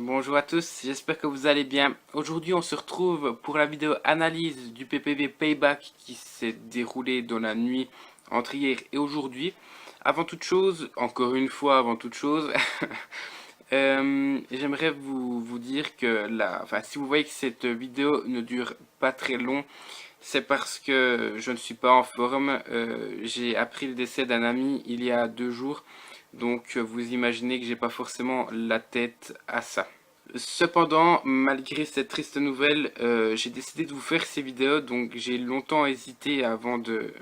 Bonjour à tous, j'espère que vous allez bien. Aujourd'hui on se retrouve pour la vidéo analyse du PPV Payback qui s'est déroulé dans la nuit entre hier et aujourd'hui. Avant toute chose, encore une fois avant toute chose, j'aimerais vous dire que si vous voyez que cette vidéo ne dure pas très long, c'est parce que je ne suis pas en forme. J'ai appris le décès d'un ami il y a 2 jours. Donc vous imaginez que j'ai pas forcément la tête à ça. Cependant, malgré cette triste nouvelle, j'ai décidé de vous faire ces vidéos. Donc j'ai longtemps hésité avant de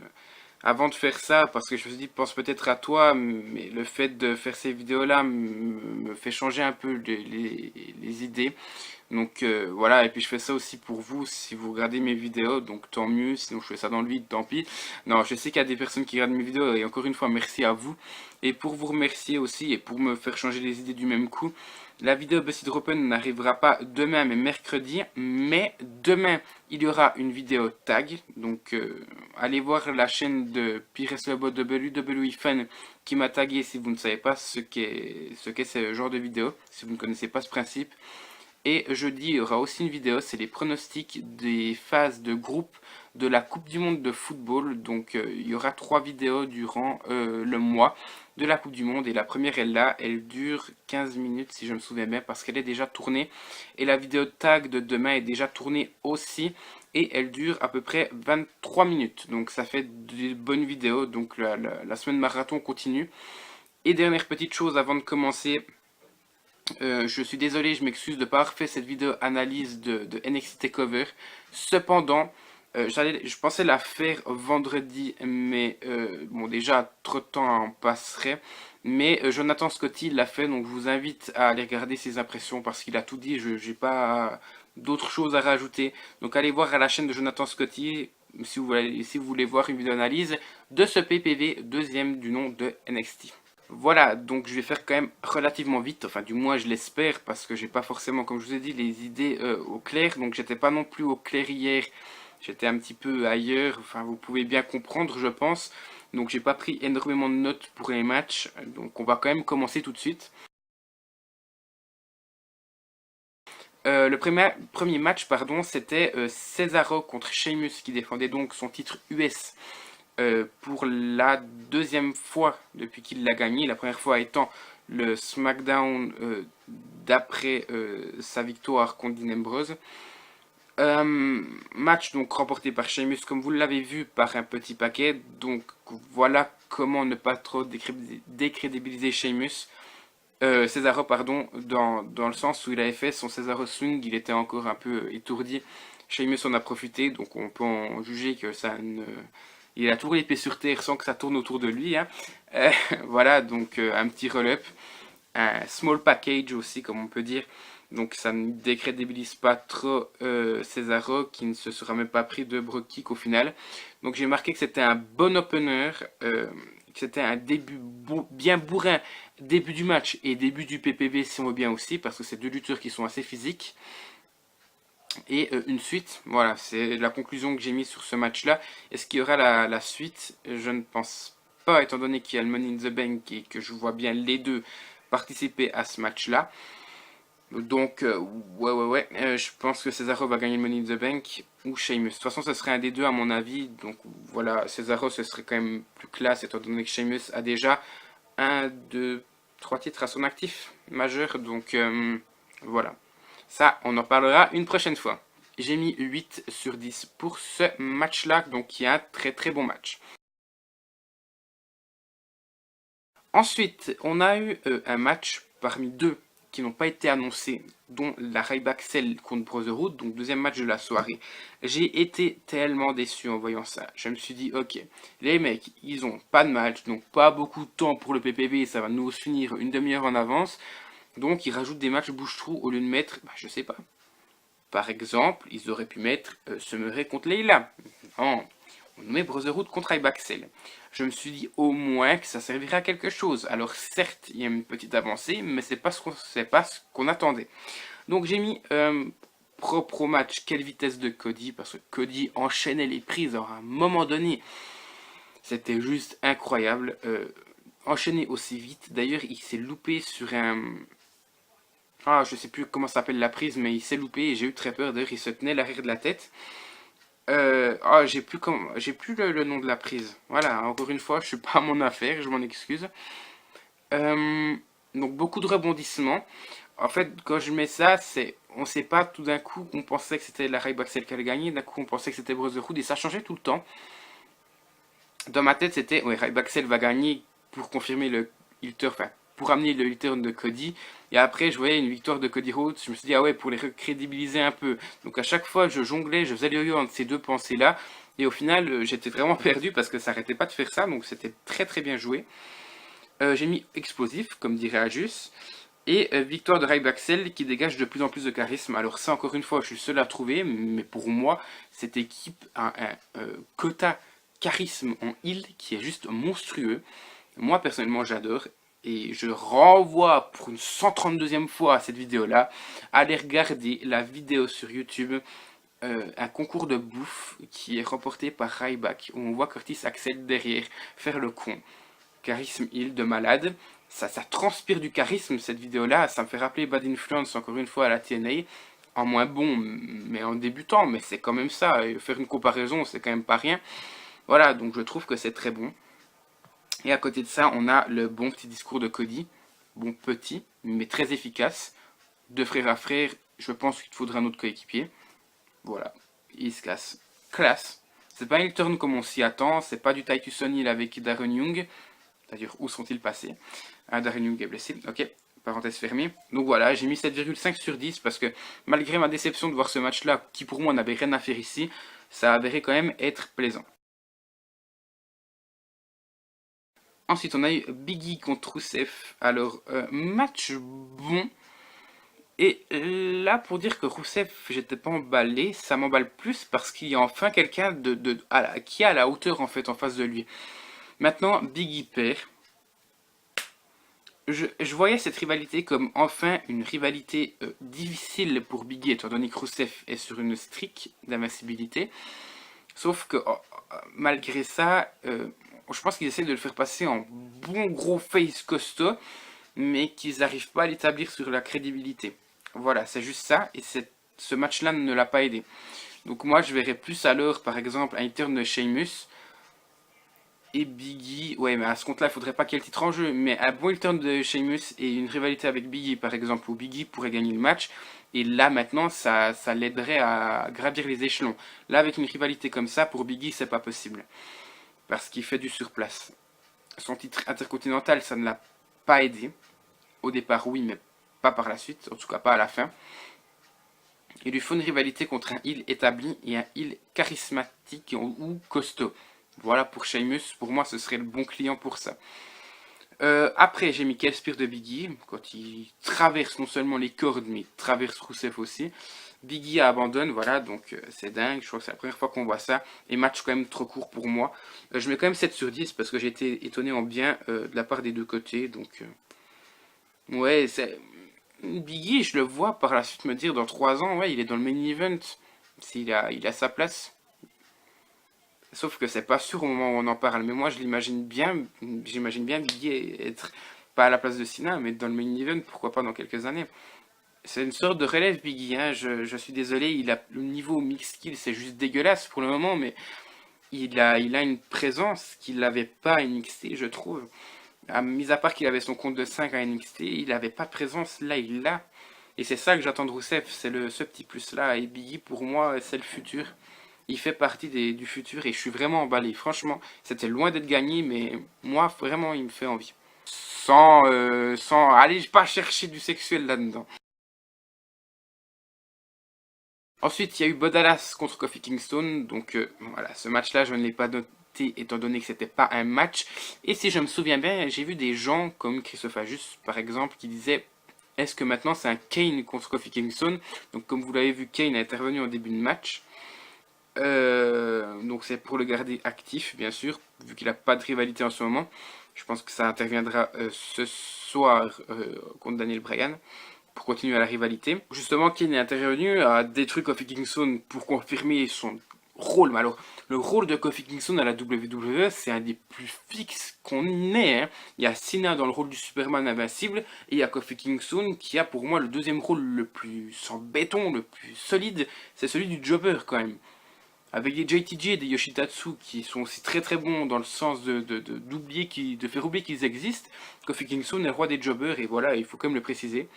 faire ça, parce que je me suis dit, pense peut-être à toi, mais le fait de faire ces vidéos-là me fait changer un peu les idées. Donc voilà, et puis je fais ça aussi pour vous, si vous regardez mes vidéos, donc tant mieux, sinon je fais ça dans le vide, tant pis. Non, je sais qu'il y a des personnes qui regardent mes vidéos, et encore une fois, merci à vous. Et pour vous remercier aussi, et pour me faire changer les idées du même coup, la vidéo Busted Open n'arrivera pas demain, mais mercredi. Mais demain, il y aura une vidéo tag, donc allez voir la chaîne de Pires Lobo de WWE Fan qui m'a tagué si vous ne savez pas ce qu'est ce genre de vidéo, si vous ne connaissez pas ce principe. Et jeudi, il y aura aussi une vidéo, c'est les pronostics des phases de groupe de la Coupe du Monde de football. Donc il y aura 3 vidéos durant le mois de la Coupe du Monde. Et la première est là, elle dure 15 minutes si je me souviens bien, parce qu'elle est déjà tournée. Et la vidéo tag de demain est déjà tournée aussi. Et elle dure à peu près 23 minutes. Donc ça fait de bonnes vidéos. Donc la semaine marathon continue. Et dernière petite chose avant de commencer. Je suis désolé, je m'excuse de ne pas avoir fait cette vidéo analyse de NXT TakeOver. Cependant, je pensais la faire vendredi, mais bon, déjà, trop de temps en passerait. Mais Jonathan Scotty l'a fait, donc je vous invite à aller regarder ses impressions parce qu'il a tout dit. Je n'ai pas d'autres choses à rajouter. Donc allez voir à la chaîne de Jonathan Scotty si vous voulez voir une vidéo analyse de ce PPV deuxième du nom de NXT. Voilà, donc je vais faire quand même relativement vite, enfin du moins je l'espère, parce que j'ai pas forcément, comme je vous ai dit, les idées au clair, donc j'étais pas non plus au clair hier, j'étais un petit peu ailleurs, enfin vous pouvez bien comprendre je pense, donc j'ai pas pris énormément de notes pour les matchs, donc on va quand même commencer tout de suite. Le premier match, pardon, c'était Cesaro contre Sheamus qui défendait donc son titre US pour la deuxième fois depuis qu'il l'a gagné. La première fois étant le SmackDown d'après sa victoire contre Dean Ambrose. Match donc remporté par Sheamus comme vous l'avez vu par un petit paquet. Donc voilà comment ne pas trop décrédibiliser Sheamus. Cesaro, pardon, dans le sens où il avait fait son Cesaro Swing, il était encore un peu étourdi. Sheamus en a profité, donc on peut en juger que ça ne... Il a toujours l'épée sur terre sans que ça tourne autour de lui. Hein. Voilà, donc un petit roll-up. Un small package aussi, comme on peut dire. Donc ça ne décrédibilise pas trop Cesaro, qui ne se sera même pas pris de Brogue Kick au final. Donc j'ai marqué que c'était un bon opener, que c'était un début bien bourrin, début du match et début du PPV si on veut bien aussi, parce que c'est deux lutteurs qui sont assez physiques. Et une suite, voilà, c'est la conclusion que j'ai mise sur ce match-là. Est-ce qu'il y aura la suite? Je ne pense pas, étant donné qu'il y a le Money in the Bank et que je vois bien les deux participer à ce match-là. Donc, ouais, je pense que Cesaro va gagner le Money in the Bank ou Sheamus. De toute façon, ce serait un des deux à mon avis. Donc, voilà, Cesaro, ce serait quand même plus classe, étant donné que Sheamus a déjà 1, 2, 3 titres à son actif majeur. Donc, voilà. Ça, on en parlera une prochaine fois. J'ai mis 8 sur 10 pour ce match-là, donc qui est un très très bon match. Ensuite, on a eu un match parmi deux qui n'ont pas été annoncés, dont la Ryback Cell contre Brotherhood, donc deuxième match de la soirée. J'ai été tellement déçu en voyant ça. Je me suis dit, ok, les mecs, ils ont pas de match, donc pas beaucoup de temps pour le PPV, ça va nous finir une demi-heure en avance. Donc ils rajoutent des matchs bouche-trou au lieu de mettre, je sais pas. Par exemple, ils auraient pu mettre Summerray contre Leila. Non, on met Brotherhood contre Ibaxel. Je me suis dit au moins que ça servirait à quelque chose. Alors certes, il y a une petite avancée, mais c'est pas ce qu'on attendait. Donc j'ai mis propre au match, quelle vitesse de Cody, parce que Cody enchaînait les prises à un moment donné. C'était juste incroyable. Enchaîner aussi vite. D'ailleurs, il s'est loupé sur un Ah, je sais plus comment s'appelle la prise, mais il s'est loupé et j'ai eu très peur. D'ailleurs, il se tenait l'arrière de la tête. J'ai plus le nom de la prise. Voilà, encore une fois, je suis pas à mon affaire, je m'en excuse. Euh, donc beaucoup de rebondissements. En fait, quand je mets ça, on sait pas tout d'un coup qu'on pensait que c'était la Ray-Baxel qui allait gagner, d'un coup on pensait que c'était Brotherhood et ça changeait tout le temps. Dans ma tête, c'était ouais, Ray-Baxel va gagner pour confirmer le heel enfin pour amener le heel turn de Cody. Et après, je voyais une victoire de Cody Rhodes. Je me suis dit, ah ouais, pour les recrédibiliser un peu. Donc à chaque fois, je jonglais, je faisais le yo-yo entre ces deux pensées-là. Et au final, j'étais vraiment perdu parce que ça arrêtait pas de faire ça. Donc c'était très très bien joué. J'ai mis explosif, comme dirait Ajus. Et victoire de Ray-Baxel qui dégage de plus en plus de charisme. Alors ça, encore une fois, je suis seul à trouver. Mais pour moi, cette équipe a un quota charisme en heal qui est juste monstrueux. Moi, personnellement, j'adore. Et je renvoie pour une 132e fois à cette vidéo-là. Allez regarder la vidéo sur YouTube. Un concours de bouffe qui est remporté par Ryback. Où on voit Curtis Axel derrière faire le con. Charisme heal de malade. Ça transpire du charisme cette vidéo-là. Ça me fait rappeler Bad Influence encore une fois à la TNA. En moins bon, mais en débutant. Mais c'est quand même ça. Et faire une comparaison, c'est quand même pas rien. Voilà, donc je trouve que c'est très bon. Et à côté de ça, on a le bon petit discours de Cody. Bon petit, mais très efficace. De frère à frère, je pense qu'il te faudra un autre coéquipier. Voilà, il se casse. Classe. C'est pas une turn comme on s'y attend. C'est pas du Titus O'Neil avec Darren Young. C'est-à-dire, où sont-ils passés? Darren Young est blessé. Ok, parenthèse fermée. Donc voilà, j'ai mis 7,5 sur 10 parce que malgré ma déception de voir ce match-là, qui pour moi n'avait rien à faire ici, ça avérait quand même être plaisant. Ensuite, on a eu Biggie contre Rousseff. Alors, match bon. Et là, pour dire que Rousseff, j'étais pas emballé, ça m'emballe plus parce qu'il y a enfin quelqu'un qui est à la hauteur en fait en face de lui. Maintenant, Biggie perd. Je voyais cette rivalité comme enfin une rivalité difficile pour Biggie, étant donné que Rousseff est sur une streak d'invincibilité. Sauf que malgré ça, je pense qu'ils essaient de le faire passer en bon gros face costaud, mais qu'ils n'arrivent pas à l'établir sur la crédibilité. Voilà, c'est juste ça, et ce match-là ne l'a pas aidé. Donc moi, je verrais plus alors, par exemple, un turn de Sheamus et Biggie. Ouais, mais à ce compte-là, il faudrait pas qu'il y ait le titre en jeu, mais un bon turn de Sheamus et une rivalité avec Biggie, par exemple, où Biggie pourrait gagner le match. Et là, maintenant, ça l'aiderait à gravir les échelons. Là, avec une rivalité comme ça, pour Biggie, c'est pas possible. Parce qu'il fait du surplace. Son titre intercontinental, ça ne l'a pas aidé. Au départ, oui, mais pas par la suite. En tout cas, pas à la fin. Il lui faut une rivalité contre un heel établi et un heel charismatique ou costaud. Voilà pour Sheamus. Pour moi, ce serait le bon client pour ça. Après, j'ai mis quel Spear de Biggie, quand il traverse non seulement les cordes, mais il traverse Rousseff aussi. Biggie abandonne, voilà, donc c'est dingue, je crois que c'est la première fois qu'on voit ça. Et match quand même trop court pour moi. Je mets quand même 7 sur 10 parce que j'ai été étonné en bien de la part des deux côtés. Donc, ouais, c'est... Biggie, je le vois par la suite me dire dans 3 ans, ouais, il est dans le main event. Il a sa place. Sauf que c'est pas sûr au moment où on en parle. Mais moi, j'imagine bien Biggie être pas à la place de Cena, mais dans le main event, pourquoi pas dans quelques années. C'est une sorte de relève Biggie, hein. Je suis désolé, le niveau mix skill, c'est juste dégueulasse pour le moment, mais il a une présence qu'il n'avait pas à NXT, je trouve. Mis à part qu'il avait son compte de 5 à NXT, il n'avait pas de présence, là il l'a. Et c'est ça que j'attends de Rousseff, c'est ce petit plus-là. Et Biggie, pour moi, c'est le futur. Il fait partie du futur et je suis vraiment emballé. Franchement, c'était loin d'être gagné, mais moi, vraiment, il me fait envie. Allez, pas chercher du sexuel là-dedans. Ensuite, il y a eu Bodalas contre Kofi Kingston. Donc voilà, ce match-là, je ne l'ai pas noté étant donné que c'était pas un match. Et si je me souviens bien, j'ai vu des gens comme Christophagus, par exemple, qui disaient est-ce que maintenant c'est un Kane contre Kofi Kingston? Donc comme vous l'avez vu, Kane est intervenu en début de match. Donc c'est pour le garder actif, bien sûr, vu qu'il n'a pas de rivalité en ce moment. Je pense que ça interviendra ce soir contre Daniel Bryan pour continuer à la rivalité. Justement, Kane est intervenu, a détruit Kofi Kingston pour confirmer rôle. Mais alors, le rôle de Kofi Kingston à la WWE, c'est un des plus fixes qu'on ait. Hein. Il y a Cena dans le rôle du Superman invincible, et il y a Kofi Kingston qui a pour moi le deuxième rôle le plus sans béton, le plus solide, c'est celui du Jobber quand même. Avec des JTG et des Yoshitatsu qui sont aussi très très bons dans le sens de faire oublier qu'ils existent, Kofi Kingston est roi des jobbers et voilà, il faut quand même le préciser.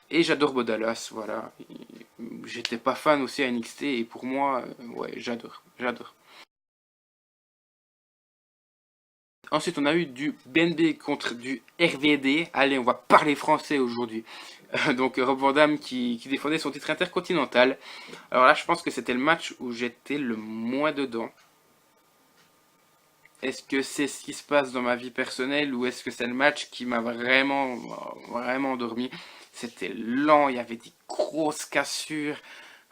Et j'adore Bodalas, voilà. J'étais pas fan aussi à NXT et pour moi, ouais, j'adore. Ensuite, on a eu du BNB contre du RVD. Allez, on va parler français aujourd'hui. Donc, Rob Van Dam qui défendait son titre intercontinental. Alors là, je pense que c'était le match où j'étais le moins dedans. Est-ce que c'est ce qui se passe dans ma vie personnelle ou est-ce que c'est le match qui m'a vraiment endormi? C'était lent, il y avait des grosses cassures.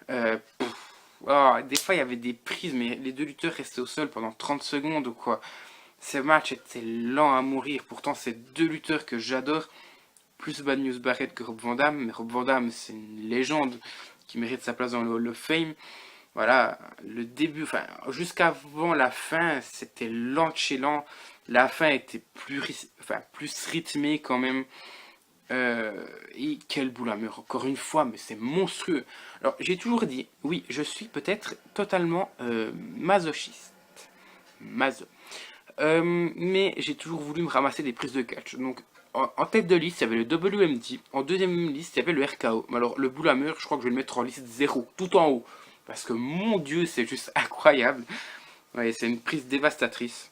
Des fois, il y avait des prises, mais les deux lutteurs restaient au sol pendant 30 secondes ou quoi. Ce match était lent à mourir. Pourtant, c'est deux lutteurs que j'adore. Plus Bad News Barrett que Rob Van Dam. Mais Rob Van Dam, c'est une légende qui mérite sa place dans le Hall of Fame. Voilà, le début, enfin, jusqu'avant la fin, c'était lent chez lent. La fin était plus rythmée quand même. Et quel bout la mur, encore une fois, mais c'est monstrueux. Alors, j'ai toujours dit, oui, je suis peut-être totalement masochiste. Maso. Mais j'ai toujours voulu me ramasser des prises de catch. Donc, en tête de liste, il y avait le WMD. En deuxième liste, il y avait le RKO. Mais alors, le bout la mur, je crois que je vais le mettre en liste 0, tout en haut. Parce que, mon Dieu, c'est juste incroyable. Ouais, c'est une prise dévastatrice.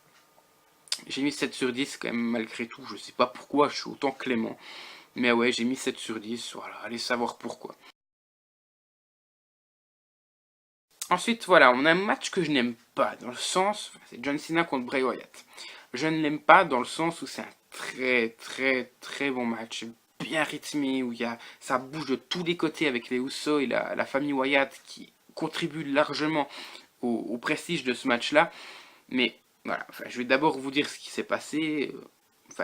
J'ai mis 7 sur 10 quand même, malgré tout. Je sais pas pourquoi je suis autant clément. Mais ouais, j'ai mis 7 sur 10. Voilà, allez savoir pourquoi. Ensuite, voilà, on a un match que je n'aime pas, dans le sens, c'est John Cena contre Bray Wyatt. Je ne l'aime pas dans le sens où c'est un très bon match, bien rythmé, où ça bouge de tous les côtés avec les Usos et la famille Wyatt qui contribuent largement au prestige de ce match-là. Mais voilà, enfin, je vais d'abord vous dire ce qui s'est passé,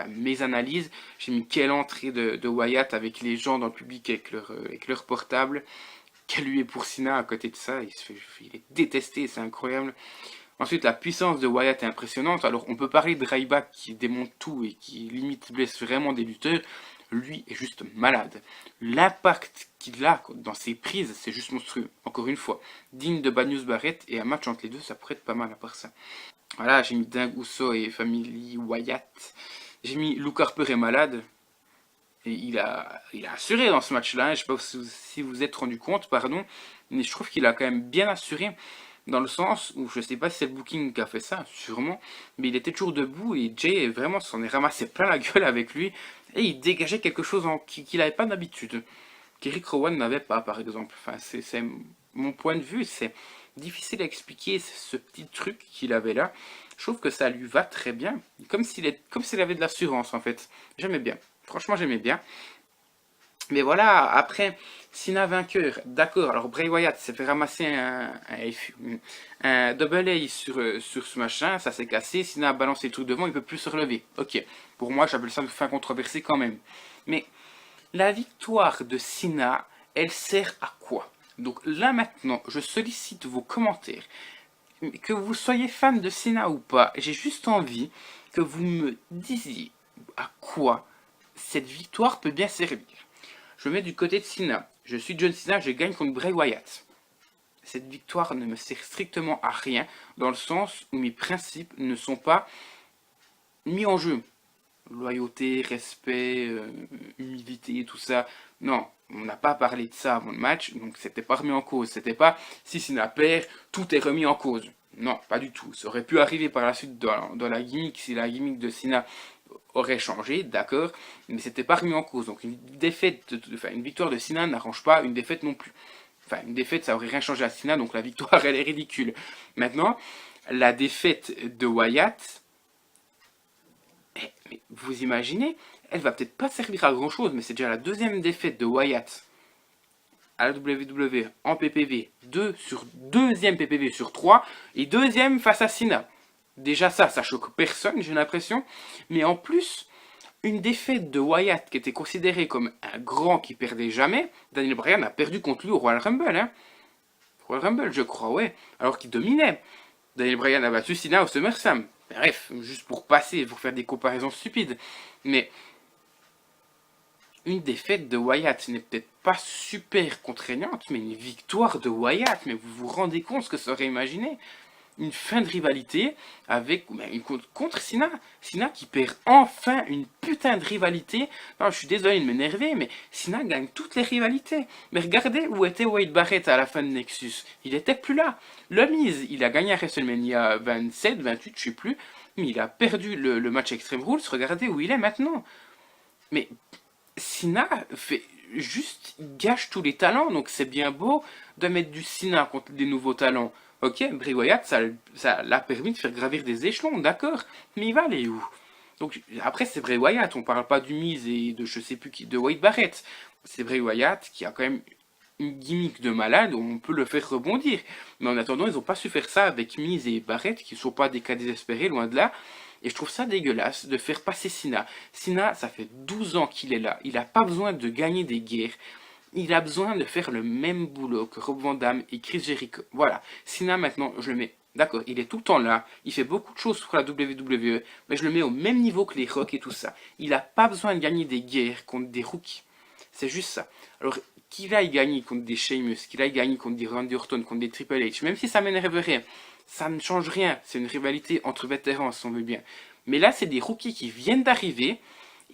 mes analyses. J'ai mis quelle entrée de Wyatt avec les gens dans le public avec leur portable. Quel lui est pour Cena à côté de ça, il est détesté, c'est incroyable. Ensuite, la puissance de Wyatt est impressionnante. Alors, on peut parler de Ryback qui démonte tout et qui limite blesse vraiment des lutteurs. Lui est juste malade. L'impact qu'il a dans ses prises, c'est juste monstrueux. Encore une fois, digne de Bad News Barrett et un match entre les deux, ça pourrait être pas mal à part ça. Voilà, j'ai mis Dingue Uso et Family Wyatt. J'ai mis Luke Harper est malade. Et il a assuré dans ce match-là. Je ne sais pas si vous êtes rendu compte, pardon. Mais je trouve qu'il a quand même bien assuré. Dans le sens où je ne sais pas si c'est le booking qui a fait ça, sûrement. Mais il était toujours debout et Jay vraiment s'en est ramassé plein la gueule avec lui. Et il dégageait quelque chose qu'il n'avait pas d'habitude. Qu'Eric Rowan n'avait pas, par exemple. Enfin, c'est mon point de vue. C'est difficile à expliquer ce petit truc qu'il avait là. Je trouve que ça lui va très bien. Comme s'il avait de l'assurance, en fait. J'aimais bien. Franchement, j'aimais bien. Mais voilà, après, Cena vainqueur, d'accord. Alors, Bray Wyatt s'est fait ramasser un double A sur ce machin, ça s'est cassé. Cena a balancé le truc devant, il peut plus se relever. Ok, pour moi, j'appelle ça une fin controversée quand même. Mais la victoire de Cena, elle sert à quoi? Donc là maintenant, je sollicite vos commentaires. Que vous soyez fan de Cena ou pas, j'ai juste envie que vous me disiez à quoi cette victoire peut bien servir. Je me mets du côté de Cena. Je suis John Cena, je gagne contre Bray Wyatt. Cette victoire ne me sert strictement à rien, dans le sens où mes principes ne sont pas mis en jeu. Loyauté, respect, humilité, tout ça. Non, on n'a pas parlé de ça avant le match, donc c'était pas remis en cause. C'était pas si Cena perd, tout est remis en cause. Non, pas du tout. Ça aurait pu arriver par la suite dans la gimmick, si la gimmick de Cena aurait changé, d'accord, mais c'était pas remis en cause. Donc une victoire de Cena n'arrange pas une défaite non plus. Enfin, une défaite, ça aurait rien changé à Cena, donc la victoire, elle est ridicule. Maintenant, la défaite de Wyatt, mais vous imaginez, elle va peut-être pas servir à grand chose, mais c'est déjà la deuxième défaite de Wyatt à la WWE en PPV, deuxième PPV sur 3, et deuxième face à Cena. Déjà ça choque personne, j'ai l'impression. Mais en plus, une défaite de Wyatt qui était considéré comme un grand qui perdait jamais, Daniel Bryan a perdu contre lui au Royal Rumble. Hein. Royal Rumble, je crois, ouais. Alors qu'il dominait. Daniel Bryan a battu Cena au SummerSlam. Bref, juste pour passer, pour faire des comparaisons stupides. Mais une défaite de Wyatt n'est peut-être pas super contraignante, mais une victoire de Wyatt, mais vous vous rendez compte ce que ça aurait imaginé? Une fin de rivalité avec contre Cena. Cena qui perd enfin une putain de rivalité. Non, je suis désolé de m'énerver, mais Cena gagne toutes les rivalités. Mais regardez où était Wade Barrett à la fin de Nexus. Il était plus là. Le Miz, il a gagné à WrestleMania 27, 28, je sais plus. Mais il a perdu le match Extreme Rules. Regardez où il est maintenant. Mais Cena fait juste gâche tous les talents, donc c'est bien beau de mettre du Cena contre des nouveaux talents. Ok, Bray Wyatt, ça l'a permis de faire gravir des échelons, d'accord, mais il va aller où? Donc après c'est Bray Wyatt, on parle pas du Miz et de je sais plus qui, de Wade Barrett. C'est Bray Wyatt qui a quand même une gimmick de malade, on peut le faire rebondir. Mais en attendant, ils n'ont pas su faire ça avec Miz et Barrett, qui ne sont pas des cas désespérés, loin de là. Et je trouve ça dégueulasse de faire passer Cena. Cena, ça fait 12 ans qu'il est là. Il n'a pas besoin de gagner des guerres. Il a besoin de faire le même boulot que Rob Van Dam et Chris Jericho. Voilà. Cena, maintenant, je le mets. D'accord, il est tout le temps là. Il fait beaucoup de choses pour la WWE. Mais je le mets au même niveau que les Rock et tout ça. Il n'a pas besoin de gagner des guerres contre des rookies. C'est juste ça. Alors, qu'il aille gagner contre des Sheamus, qu'il aille gagner contre des Randy Orton, contre des Triple H, même si ça m'énerverait, ça ne change rien. C'est une rivalité entre vétérans, si on veut bien. Mais là, c'est des rookies qui viennent d'arriver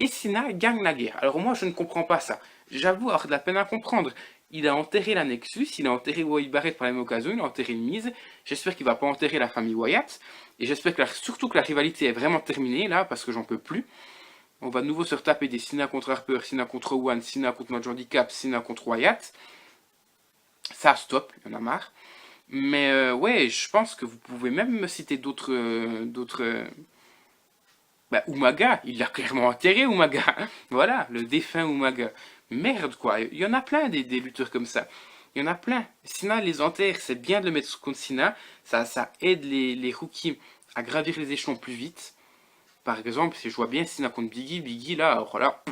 et Cena gagne la guerre. Alors moi, je ne comprends pas ça. J'avoue avoir de la peine à comprendre. Il a enterré la Nexus, il a enterré Wade Barrett par la même occasion, il a enterré le Miz. J'espère qu'il va pas enterrer la famille Wyatt. Et j'espère que surtout que la rivalité est vraiment terminée là, parce que j'en peux plus. On va de nouveau se retaper des Cena contre Harper, Cena contre Owen, Cena contre Major Handicap, Cena contre Wyatt. Ça, stop, il y en a marre. Mais ouais, je pense que vous pouvez même me citer d'autres... Bah, Umaga, il l'a clairement enterré, Umaga. Voilà, le défunt Umaga. Merde, quoi. Il y en a plein des lutteurs comme ça. Il y en a plein. Cena les enterre, c'est bien de le mettre contre Cena. Ça aide les rookies à gravir les échelons plus vite. Par exemple, si je vois bien Cena contre Biggie là, voilà,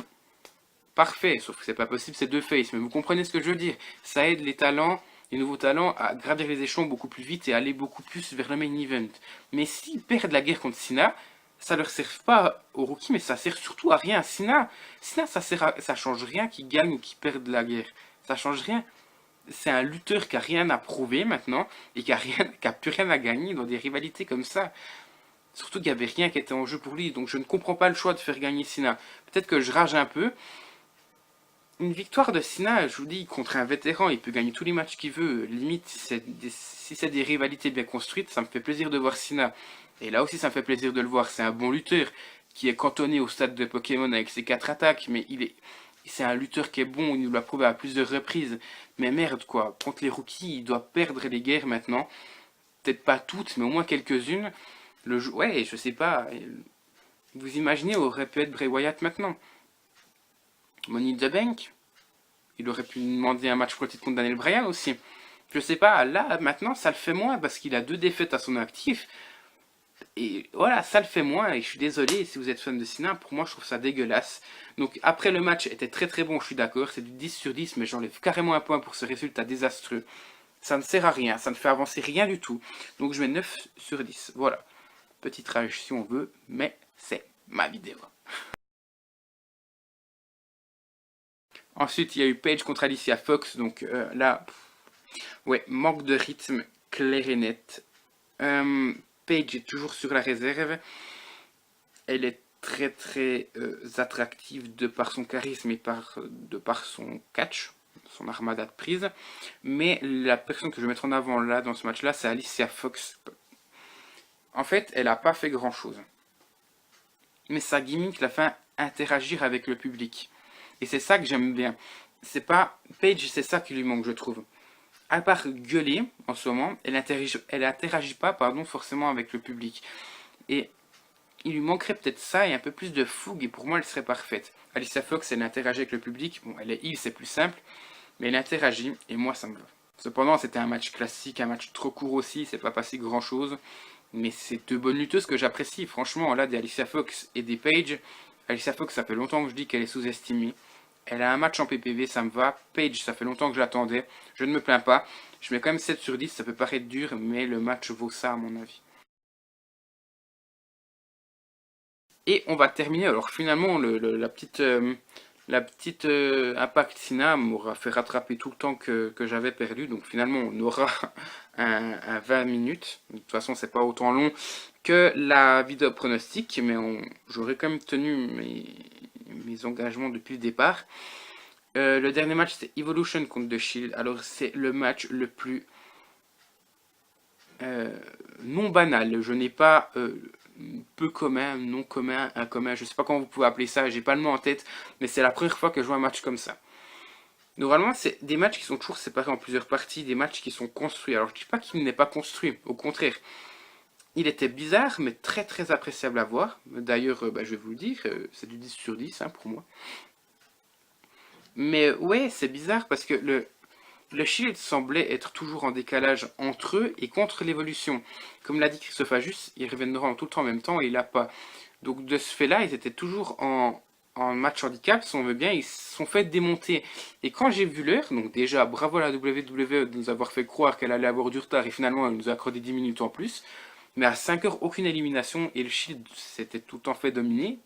parfait. Sauf que c'est pas possible, c'est deux faces. Mais vous comprenez ce que je veux dire. Ça aide les talents, les nouveaux talents, à gravir les échelons beaucoup plus vite et aller beaucoup plus vers le main event. Mais s'ils perdent la guerre contre Cena, ça leur sert pas aux rookies, mais ça sert surtout à rien. Cena, ça change rien qu'ils gagnent ou qu'ils perdent la guerre. Ça change rien. C'est un lutteur qui a rien à prouver maintenant et qui a plus rien à gagner dans des rivalités comme ça. Surtout qu'il n'y avait rien qui était en jeu pour lui, donc je ne comprends pas le choix de faire gagner Cena. Peut-être que je rage un peu. Une victoire de Cena, je vous dis, contre un vétéran, il peut gagner tous les matchs qu'il veut. Limite, si c'est des rivalités bien construites, ça me fait plaisir de voir Cena. Et là aussi, ça me fait plaisir de le voir. C'est un bon lutteur qui est cantonné au stade de Pokémon avec ses 4 attaques, mais c'est un lutteur qui est bon, il nous l'a prouvé à plusieurs reprises. Mais merde, quoi, contre les rookies, il doit perdre les guerres maintenant. Peut-être pas toutes, mais au moins quelques-unes. Ouais, je sais pas. Vous imaginez, aurait pu être Bray Wyatt maintenant. Money in the Bank. Il aurait pu demander un match pour le titre contre Daniel Bryan aussi. Je sais pas, là, maintenant, ça le fait moins parce qu'il a 2 défaites à son actif. Et voilà, ça le fait moins. Et je suis désolé, si vous êtes fan de Cena, pour moi, je trouve ça dégueulasse. Donc, après, le match était très très bon, je suis d'accord. C'est du 10 sur 10, mais j'enlève carrément un point pour ce résultat désastreux. Ça ne sert à rien, ça ne fait avancer rien du tout. Donc, je mets 9 sur 10. Voilà. Petite rage si on veut, mais c'est ma vidéo. Ensuite, il y a eu Paige contre Alicia Fox, donc là, ouais, manque de rythme clair et net. Paige est toujours sur la réserve. Elle est très très attractive de par son charisme et de par son catch, son armada de prise. Mais la personne que je vais mettre en avant là, dans ce match-là, c'est Alicia Fox. En fait, elle n'a pas fait grand-chose. Mais sa gimmick la fait interagir avec le public. Et c'est ça que j'aime bien. C'est pas... Paige, c'est ça qui lui manque, je trouve. À part gueuler, en ce moment, elle interagit pas, forcément avec le public. Et il lui manquerait peut-être ça et un peu plus de fougue, et pour moi, elle serait parfaite. Alicia Fox, elle interagit avec le public. Bon, elle est heel, c'est plus simple. Mais elle interagit, et moi, ça me va. Cependant, c'était un match classique, un match trop court aussi, c'est pas passé grand-chose. Mais c'est 2 bonnes lutteuses que j'apprécie. Franchement, là, des Alicia Fox et des Paige. Alicia Fox, ça fait longtemps que je dis qu'elle est sous-estimée. Elle a un match en PPV, ça me va. Paige, ça fait longtemps que je l'attendais. Je ne me plains pas. Je mets quand même 7 sur 10, ça peut paraître dur, mais le match vaut ça à mon avis. Et on va terminer, alors finalement, la petite Impact Sina m'aura fait rattraper tout le temps que j'avais perdu. Donc finalement, on aura un 20 minutes. De toute façon, c'est pas autant long que la vidéo pronostic, mais j'aurais quand même tenu mes engagements depuis le départ. Le dernier match, c'est Evolution contre The Shield. Alors, c'est le match le plus non banal. Je n'ai pas peu commun, non commun, incommun. Je sais pas comment vous pouvez appeler ça. J'ai pas le mot en tête, mais c'est la première fois que je vois un match comme ça. Normalement, c'est des matchs qui sont toujours séparés en plusieurs parties, des matchs qui sont construits. Alors, je dis pas qu'il n'est pas construit. Au contraire, il était bizarre, mais très très appréciable à voir. D'ailleurs, je vais vous le dire, c'est du 10 sur 10 hein, pour moi. Mais ouais, c'est bizarre parce que le Shield semblait être toujours en décalage entre eux et contre l'évolution. Comme l'a dit Christophagus, ils reviendront tout le temps en même temps et il n'a pas. Donc de ce fait-là, ils étaient toujours en match handicap, si on veut bien, ils se sont fait démonter. Et quand j'ai vu l'heure, donc déjà bravo à la WWE de nous avoir fait croire qu'elle allait avoir du retard et finalement elle nous a accordé 10 minutes en plus. Mais à 5 heures, aucune élimination et le Shield s'était tout le temps fait dominer.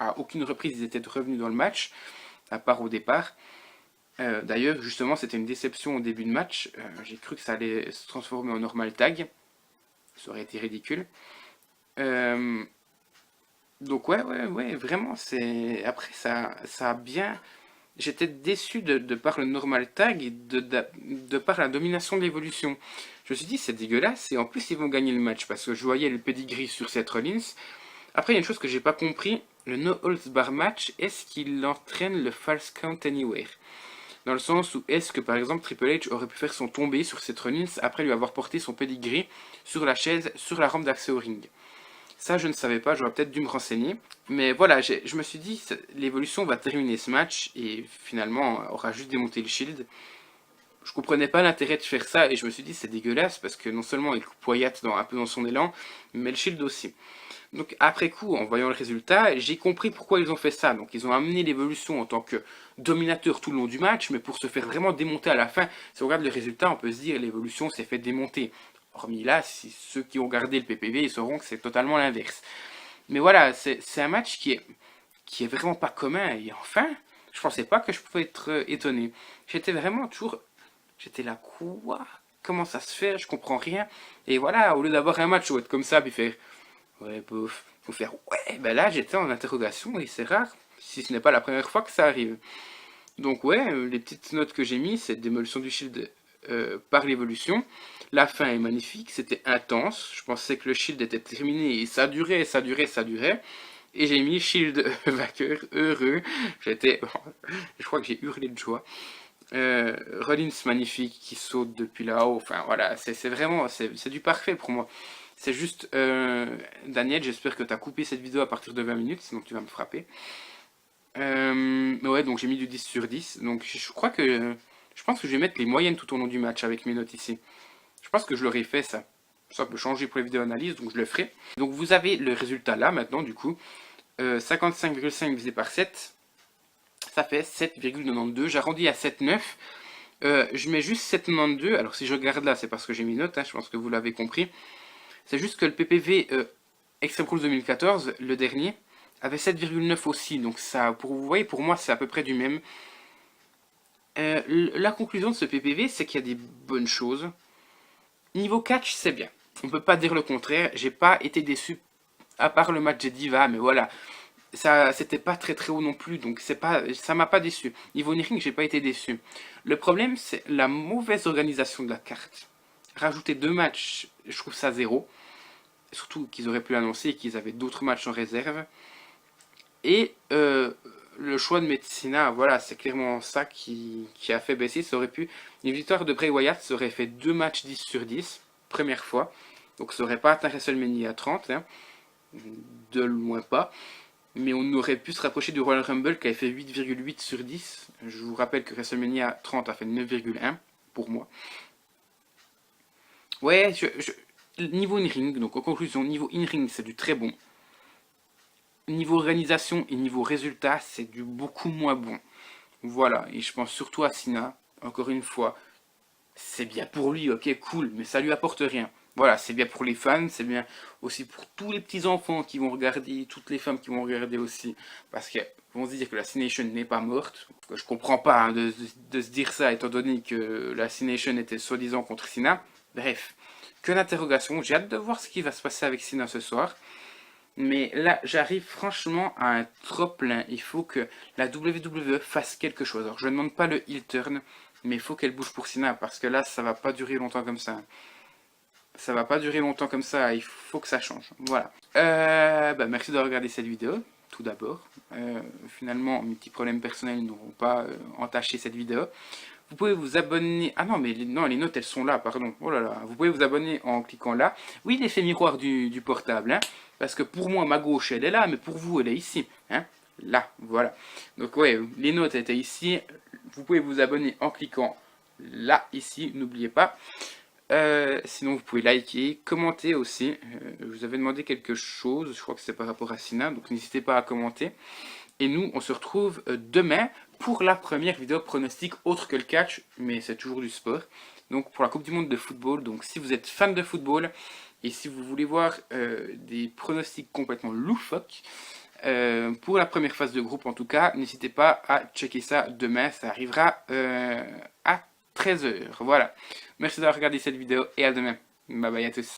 À aucune reprise, ils étaient revenus dans le match, à part au départ. D'ailleurs, justement, c'était une déception au début de match. J'ai cru que ça allait se transformer en normal tag. Ça aurait été ridicule. Euh, donc ouais, vraiment, c'est... Après, ça a bien... J'étais déçu de par le normal tag et de par la domination de l'évolution. Je me suis dit, c'est dégueulasse, et en plus, ils vont gagner le match, parce que je voyais le pedigree sur Seth Rollins. Après, il y a une chose que j'ai pas compris, le No Holds Bar match, est-ce qu'il entraîne le False Count Anywhere? Dans le sens où est-ce que par exemple Triple H aurait pu faire son tombé sur Seth Rollins après lui avoir porté son pedigree sur la chaise, sur la rampe d'accès au ring. Ça je ne savais pas, j'aurais peut-être dû me renseigner. Mais voilà, je me suis dit, l'évolution va terminer ce match et finalement aura juste démonté le Shield. Je comprenais pas l'intérêt de faire ça et je me suis dit c'est dégueulasse parce que non seulement il coupe Wyatt un peu dans son élan, mais le Shield aussi. Donc après coup, en voyant le résultat, j'ai compris pourquoi ils ont fait ça. Donc ils ont amené l'évolution en tant que dominateur tout le long du match, mais pour se faire vraiment démonter à la fin. Si on regarde le résultat, on peut se dire l'évolution s'est fait démonter. Hormis là, si ceux qui ont gardé le PPV, ils sauront que c'est totalement l'inverse. Mais voilà, c'est un match qui est vraiment pas commun. Et enfin, je pensais pas que je pouvais être étonné. J'étais vraiment toujours... J'étais là, quoi? Comment ça se fait? Je comprends rien. Et voilà, au lieu d'avoir un match où être comme ça, puis faire... Ouais, bof. Faut faire ouais, ben là j'étais en interrogation et c'est rare, si ce n'est pas la première fois que ça arrive. Donc ouais, les petites notes que j'ai mis, c'est démolition du shield par l'évolution. La fin est magnifique, c'était intense. Je pensais que le shield était terminé et ça durait, ça durait, ça durait. Et j'ai mis shield vainqueur, heureux. J'étais, je crois que j'ai hurlé de joie. Rollins magnifique qui saute depuis là-haut. Enfin voilà, c'est vraiment, c'est du parfait pour moi. C'est juste, Daniel, j'espère que tu as coupé cette vidéo à partir de 20 minutes, sinon tu vas me frapper. Ouais, donc j'ai mis du 10 sur 10. Donc je pense que je vais mettre les moyennes tout au long du match avec mes notes ici. Je pense que je l'aurais fait ça. Ça peut changer pour les vidéos analyses, donc je le ferai. Donc vous avez le résultat là maintenant du coup. 55,5 divisé par 7, ça fait 7,92. J'arrondis à 7,9. Je mets juste 7,92. Alors si je regarde là, c'est parce que j'ai mis note, hein, je pense que vous l'avez compris. C'est juste que le PPV Extreme Rules 2014, le dernier, avait 7,9 aussi. Donc ça, vous voyez, pour moi, c'est à peu près du même. La conclusion de ce PPV, c'est qu'il y a des bonnes choses. Niveau catch, c'est bien. On peut pas dire le contraire. J'ai pas été déçu, à part le match des Diva, mais voilà. Ça, c'était pas très très haut non plus, donc ça m'a pas déçu. Niveau Ring, j'ai pas été déçu. Le problème, c'est la mauvaise organisation de la carte. Rajouter 2 matchs, je trouve ça 0. Surtout qu'ils auraient pu annoncer qu'ils avaient d'autres matchs en réserve. Et le choix de Messina, voilà, c'est clairement ça qui a fait baisser. Ça aurait pu. Une victoire de Bray Wyatt, ça aurait fait 2 matchs 10 sur 10, première fois. Donc ça aurait pas atteint WrestleMania à 30, hein, de loin pas. Mais on aurait pu se rapprocher du Royal Rumble qui avait fait 8,8 sur 10. Je vous rappelle que WrestleMania 30 a fait 9,1 pour moi. Ouais, niveau in-ring, donc en conclusion, niveau in-ring, c'est du très bon. Niveau organisation et niveau résultat, c'est du beaucoup moins bon. Voilà, et je pense surtout à Sina, encore une fois. C'est bien pour lui, ok, cool, mais ça lui apporte rien. Voilà, c'est bien pour les fans, c'est bien aussi pour tous les petits enfants qui vont regarder, toutes les femmes qui vont regarder aussi, parce qu'ils vont se dire que la C-Nation n'est pas morte. Je comprends pas hein, de se dire ça, étant donné que la C-Nation était soi-disant contre Sina. Bref, que d'interrogation. J'ai hâte de voir ce qui va se passer avec Sina ce soir. Mais là, j'arrive franchement à un trop plein. Il faut que la WWE fasse quelque chose. Alors, je ne demande pas le heel turn, mais il faut qu'elle bouge pour Sina, parce que là, ça va pas durer longtemps comme ça. Ça va pas durer longtemps comme ça, il faut que ça change. Voilà. Merci de regarder cette vidéo, tout d'abord. Finalement, mes petits problèmes personnels n'auront pas entaché cette vidéo. Vous pouvez vous abonner... Ah non, mais non, les notes, elles sont là, pardon. Oh là là. Vous pouvez vous abonner en cliquant là. Oui, l'effet miroir du portable. Hein, parce que pour moi, ma gauche, elle est là, mais pour vous, elle est ici. Hein, là, voilà. Donc, ouais, les notes étaient ici. Vous pouvez vous abonner en cliquant là, ici. N'oubliez pas. Sinon, vous pouvez liker, commenter aussi. Je vous avais demandé quelque chose. Je crois que c'est par rapport à Sina. Donc, n'hésitez pas à commenter. Et nous, on se retrouve demain pour la première vidéo pronostic autre que le catch, mais c'est toujours du sport. Donc pour la Coupe du Monde de football, donc si vous êtes fan de football et si vous voulez voir des pronostics complètement loufoques, pour la première phase de groupe en tout cas, n'hésitez pas à checker ça demain, ça arrivera à 13 h. Voilà. Merci d'avoir regardé cette vidéo et à demain. Bye bye à tous.